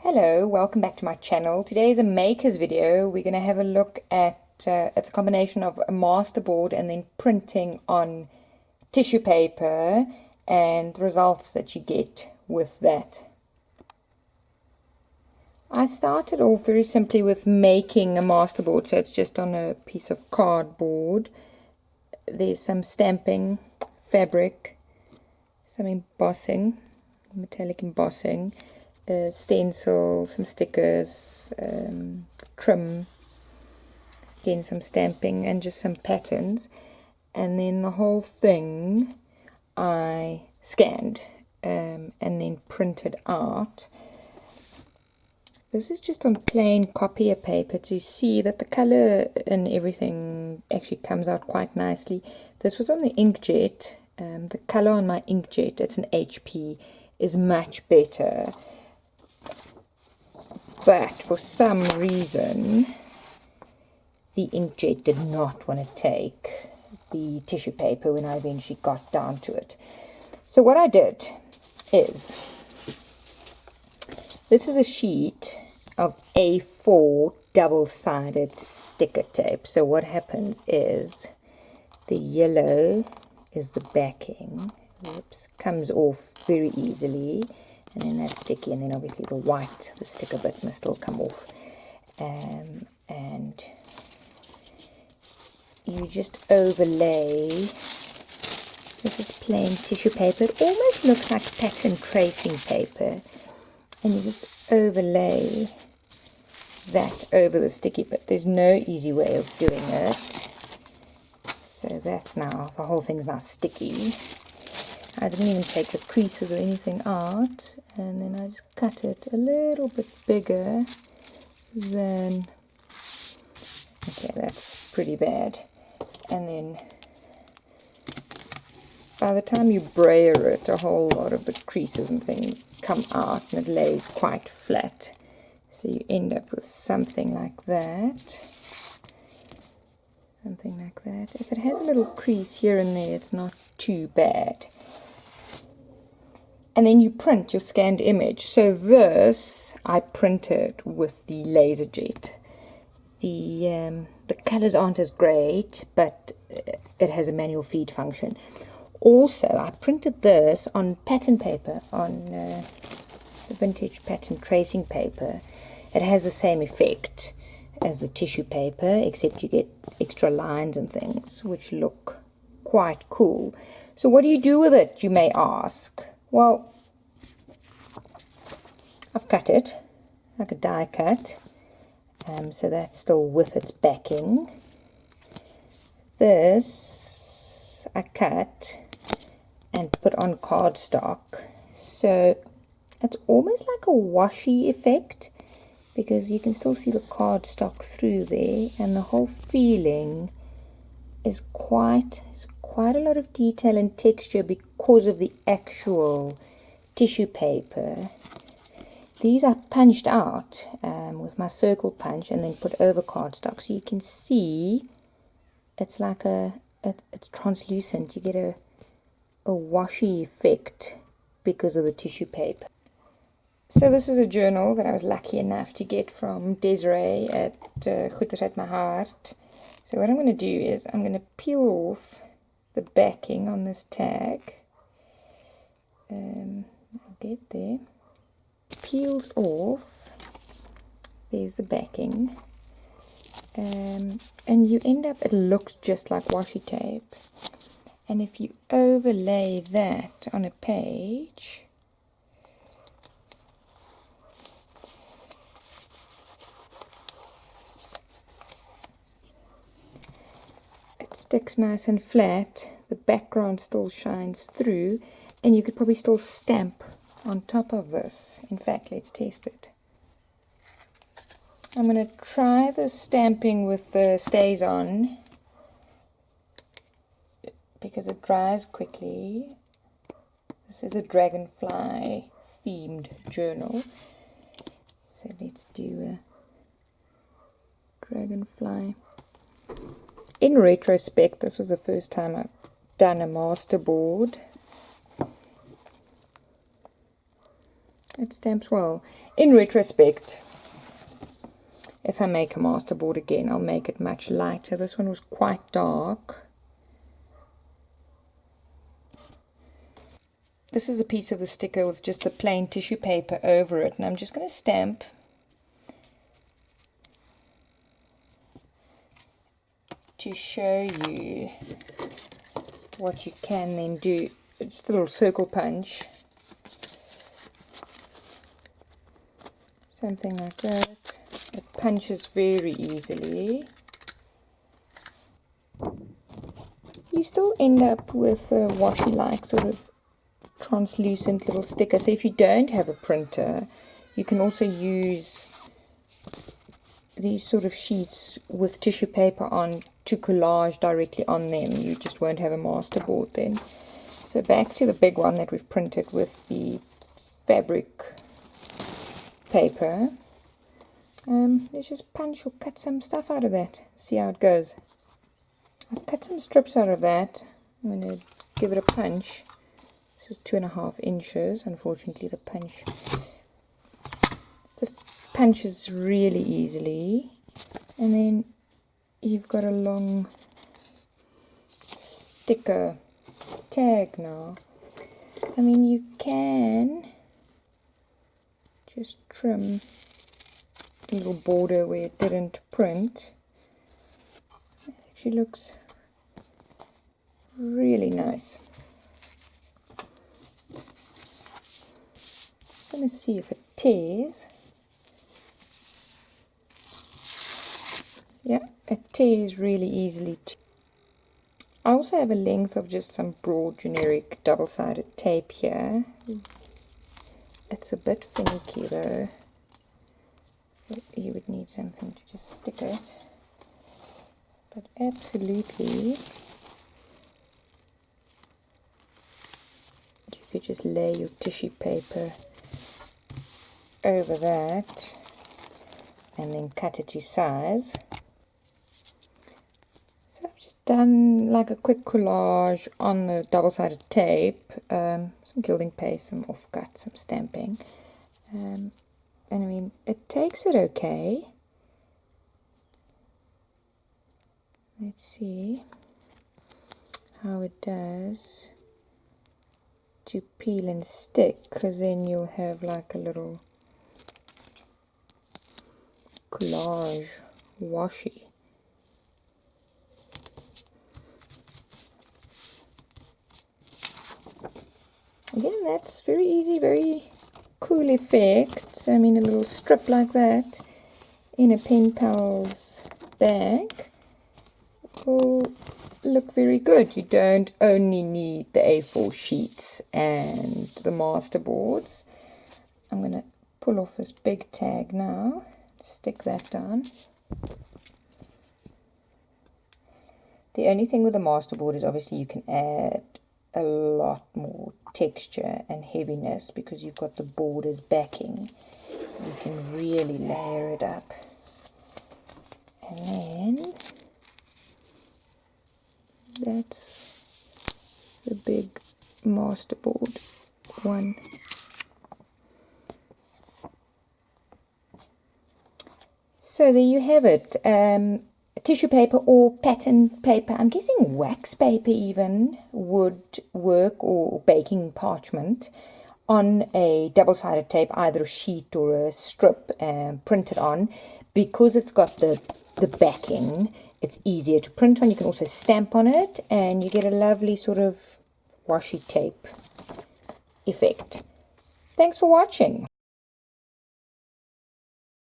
Hello, welcome back to my channel. Today is a makers video. We're going to have a look at, it's a combination of a masterboard and then printing on tissue paper and the results that you get with that. I started off very simply with making a masterboard, so it's just on a piece of cardboard. There's some stamping, fabric, some embossing, metallic embossing, stencil, some stickers, trim, again some stamping and just some patterns, and then the whole thing I scanned and then printed out. This is just on plain copier paper to see that the color and everything actually comes out quite nicely. This was on the inkjet. The color on my inkjet, it's an HP, is much better. But for some reason, the inkjet did not want to take the tissue paper when I eventually got down to it. So what I did is, this is a sheet of A4 double-sided sticker tape. So what happens is, the yellow is the backing. Oops, comes off very easily. And then that's sticky, and then obviously the white, the sticker bit must still come off. And you just overlay. This is plain tissue paper. It almost looks like pattern tracing paper. And you just overlay that over the sticky bit. There's no easy way of doing it. So that's now, the whole thing's now sticky. I didn't even take the creases or anything out, and then I just cut it a little bit bigger than, okay, that's pretty bad. And then by the time you brayer it, a whole lot of the creases and things come out and it lays quite flat. So you end up with something like that. Something like that. If it has a little crease here and there, it's not too bad. And then you print your scanned image. So this I printed with the laser jet. The colors aren't as great, but it has a manual feed function. Also, I printed this on pattern paper, on the vintage pattern tracing paper. It has the same effect as the tissue paper, except you get extra lines and things, which look quite cool. So what do you do with it, you may ask? Well, I've cut it like a die cut, so that's still with its backing. This I cut and put on cardstock, so it's almost like a washi effect, because you can still see the cardstock through there, and the whole feeling is quite a lot of detail and texture because of the actual tissue paper. These are punched out with my circle punch and then put over cardstock, so you can see it's like it's translucent. You get a washi effect because of the tissue paper. So this is a journal that I was lucky enough to get from Desiree at Goed Uit My Hart. So what I'm going to do is I'm going to peel off the backing on this tag. I'll get there. Peels off. There's the backing. And you end up, it looks just like washi tape. And if you overlay that on a page, it sticks nice and flat, the background still shines through, and you could probably still stamp on top of this. In fact, let's test it. I'm going to try the stamping with the stays on, because it dries quickly. This is a dragonfly themed journal, so let's do a dragonfly. In retrospect, this was the first time I've done a masterboard. It stamps well. In retrospect, if I make a masterboard again, I'll make it much lighter. This one was quite dark. This is a piece of the sticker with just the plain tissue paper over it, and I'm just going to stamp to show you what you can then do. Just a little circle punch. Something like that. It punches very easily. You still end up with a washi-like sort of translucent little sticker. So if you don't have a printer, you can also use these sort of sheets with tissue paper on to collage directly on them. You just won't have a masterboard then. So back to the big one that we've printed with the fabric paper. Let's just punch or cut some stuff out of that. See how it goes. I've cut some strips out of that. I'm going to give it a punch. This is 2.5 inches. Unfortunately, the punch. This punches really easily. And then you've got a long sticker tag now. I mean, you can just trim a little border where it didn't print. It actually looks really nice. So let's see if it tears. Yeah, it tears really easily too. I also have a length of just some broad generic double-sided tape here. It's a bit finicky though, so you would need something to just stick it. But absolutely, you could just lay your tissue paper over that and then cut it to size. So I've just done like a quick collage on the double-sided tape, some gilding paste, some offcut, some stamping, and I mean it takes it okay. Let's see how it does to peel and stick, because then you'll have like a little collage washi. Again, that's very easy, very cool effect. I mean, a little strip like that in a pen pal's bag will look very good. You don't only need the A4 sheets and the masterboards. I'm going to pull off this big tag now, stick that down. The only thing with the masterboard is obviously you can add a lot more texture and heaviness because you've got the borders backing. You can really layer it up. And then that's the big masterboard one. So there you have it. Tissue paper or pattern paper, I'm guessing wax paper even would work, or baking parchment, on a double-sided tape, either a sheet or a strip printed on. Because it's got the backing, it's easier to print on. You can also stamp on it and you get a lovely sort of washi tape effect. Thanks for watching.